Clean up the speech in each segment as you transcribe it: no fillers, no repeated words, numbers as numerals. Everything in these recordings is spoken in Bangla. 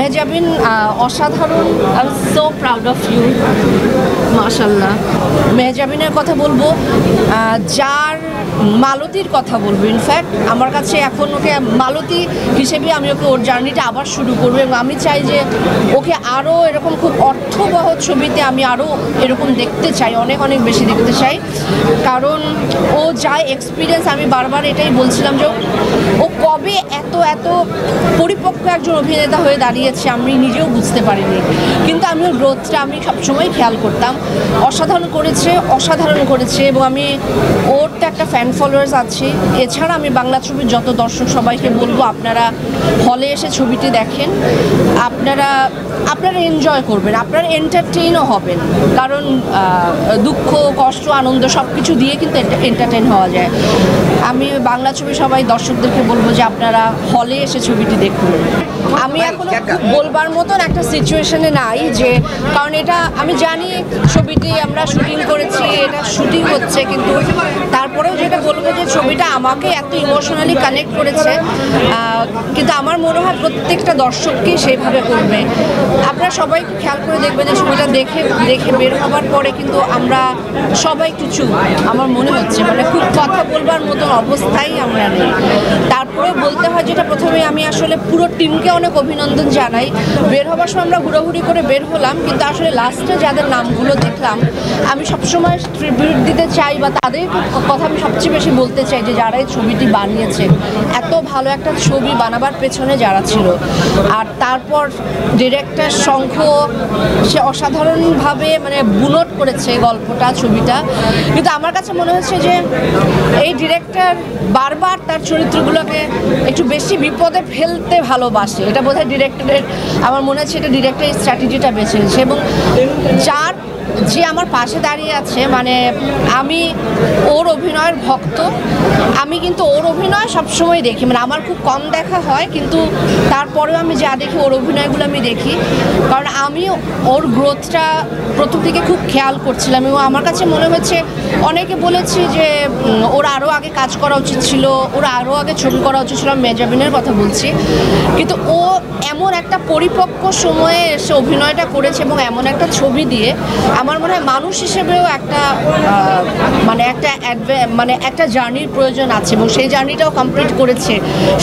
মেহজাবিন অসাধারণ। I am so proud of you, মাশাআল্লাহ। মেহজাবিনের কথা বলবো, যার মালতীর কথা বলবো। ইনফ্যাক্ট আমার কাছে এখন ওকে মালতী হিসেবে আমি ওকে ওর জার্নিটা আবার শুরু করবো, এবং আমি চাই যে ওকে আরও এরকম খুব অর্থবহ ছবিতে আমি আরও এরকম দেখতে চাই, অনেক অনেক বেশি দেখতে চাই। কারণ ও যা এক্সপিরিয়েন্স, আমি বারবার এটাই বলছিলাম যে ও কবে এত এত পরিপক্ক একজন অভিনেতা হয়ে দাঁড়িয়েছে আমি নিজেও বুঝতে পারিনি, কিন্তু আমি ওর গ্রোথটা আমি সবসময় খেয়াল করতাম। অসাধারণ করেছে এবং আমি ওর তো একটা ফ্যান ফলোয়ার্স আছে। এছাড়া আমি বাংলা ছবির যত দর্শক সবাইকে বলবো আপনারা হলে এসে ছবিটি দেখেন, আপনারা এনজয় করবেন, আপনারা এন্টারটেইনও হবেন। কারণ দুঃখ, কষ্ট, আনন্দ সব কিছু দিয়ে কিন্তু এন্টারটেইন হওয়া যায়। আমি বাংলা ছবি সবাই দর্শকদেরকে বলবো যে আপনারা হলে এসে ছবিটি দেখুন। আমি এখনো বলবার মতন একটা সিচুয়েশনে নাই, যে কারণ এটা আমি জানি ছবিটি আমরা শুটিং করেছি, এটা শুটিং হচ্ছে, কিন্তু তারপরেও যেটা বলবো যে ছবিটা আমাকে এত ইমোশনালি কানেক্ট করেছে, কিন্তু আমার মনে হয় প্রত্যেকটা দর্শককেই সেইভাবে করবে। আপনারা সবাই একটু খেয়াল করে দেখবেন যে ছবিটা দেখে বের হবার পরে কিন্তু আমরা সবাই কিছু আমার মনে হচ্ছে মানে খুব কথা বলবার মতন অবস্থায় আমরা নেই। তারপরে বলতে হয় যেটা প্রথমে আমি আসলে পুরো টিমকে অনেক অভিনন্দন জানাই। বের হবার সময় আমরা ঘোরাঘুরি করে বের হলাম, কিন্তু আসলে লাস্টে যাদের নামগুলো দেখলাম আমি সবসময় ট্রিবিউট দিতে চাই, বা তাদের কথা আমি সবচেয়ে বেশি বলতে চাই যে যারা এই ছবিটি বানিয়েছে, এত ভালো একটা ছবি বানাবার পেছনে যারা ছিল। আর তারপর ডিরেক্টর শঙ্খ, সে অসাধারণভাবে মানে বুনট করেছে গল্পটা, ছবিটা। কিন্তু আমার কাছে মনে হচ্ছে যে এই ডিরেক্টর বারবার তার চরিত্রগুলোকে একটু বেশি বিপদে ফেলতে ভালোবাসে। এটা বোধহয় ডিরেক্টরের, আমার মনে হচ্ছে এটা ডিরেক্টরের স্ট্র্যাটেজিটা বেছে নিয়েছে। এবং যে আমার পাশে দাঁড়িয়ে আছে, মানে আমি ওর অভিনয়ের ভক্ত, আমি কিন্তু ওর অভিনয় সবসময় দেখি, মানে আমার খুব কম দেখা হয়, কিন্তু তারপরেও আমি যা দেখি ওর অভিনয়গুলো আমি দেখি, কারণ আমি ওর গ্রোথটা প্রথম থেকে খুব খেয়াল করছিলাম। এবং আমার কাছে মনে হচ্ছে অনেকে বলেছি যে ওর আরও আগে কাজ করা উচিত ছিল, ওর আরও আগে ছবি করা উচিত ছিল, মেহজাবিনের কথা বলছি, কিন্তু ও এমন একটা পরিপক্ক সময়ে এসে অভিনয়টা করেছে এবং এমন একটা ছবি দিয়ে আমার মনে হয় মানুষ হিসেবেও একটা একটা জার্নির প্রয়োজন আছে, এবং সেই জার্নিটাও কমপ্লিট করেছে।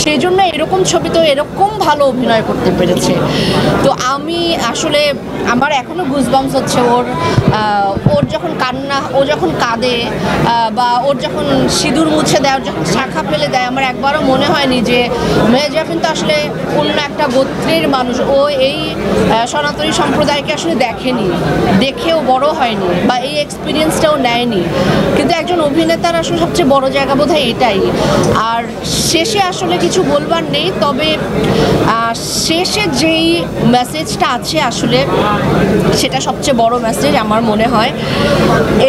সেই জন্য এরকম ছবিতেও এরকম ভালো অভিনয় করতে পেরেছে। তো আমি আসলে আমার এখনও গুজবাম্পস হচ্ছে ওর যখন কান্না, ও যখন কাঁদে, বা ওর যখন সিঁদুর মুছে দেয়, ওর যখন শাখা ফেলে দেয়, আমার একবারও মনে হয়নি যে মেহজাবিন তো আসলে অন্য একটা গোত্রের মানুষ, ও এই সনাতনী সম্প্রদায়কে আসলে দেখেও বড় হয়নি, বা এই এক্সপিরিয়েন্সটাও নেয়নি। কিন্তু একজন অভিনেতার আসলে সবচেয়ে বড় জায়গা বোধহয় এটাই। আর শেষে আসলে কিছু বলবার নেই, তবে শেষে যেই মেসেজটা আছে আসলে সেটা সবচেয়ে বড় মেসেজ আমার মনে হয়।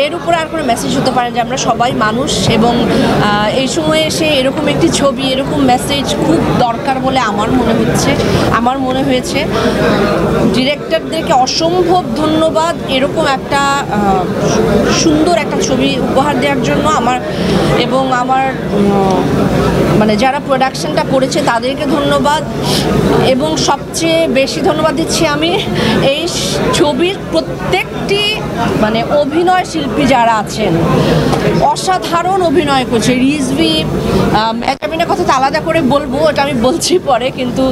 এর উপরে আর কোনো মেসেজ হতে পারে যে আমরা সবাই মানুষ, এবং এই সময়ে এসে এরকম একটি ছবি, এরকম মেসেজ খুব দরকার বলে আমার মনে হয়েছে। ডিরেক্টরদেরকে অসম্ভব ধন্যবাদ এরকম একটা সুন্দর একটা ছবি উপহার দেওয়ার জন্য। এবং আমার মানে যারা প্রোডাকশনটা করেছে তাদেরকে ধন্যবাদ, এবং সবচেয়ে বেশি ধন্যবাদ দিচ্ছি আমি এই ছবির প্রত্যেকটি মানে অভিনয় শিল্পী যারা আছেন, অসাধারণ অভিনয় করছে। রিজভি, মেহজাবিনের কথা তো আলাদা করে বলবো, ওটা আমি বলছি পরে, কিন্তু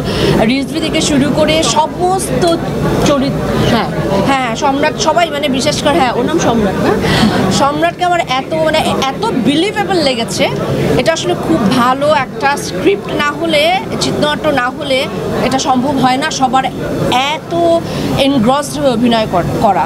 রিজভি থেকে শুরু করে সমস্ত চরিত্র, হ্যাঁ সম্রাট, সবাই মানে বিশেষ করে ওর নাম সম্রাট না, সম্রাটকে আমার এত বিলিভেবল লেগেছে। এটা আসলে খুব ভালো একটা স্ক্রিপ্ট না হলে, চিত্রনাট্য না হলে এটা সম্ভব হয় না সবার এত এনগ্রসড হয়ে অভিনয় করা।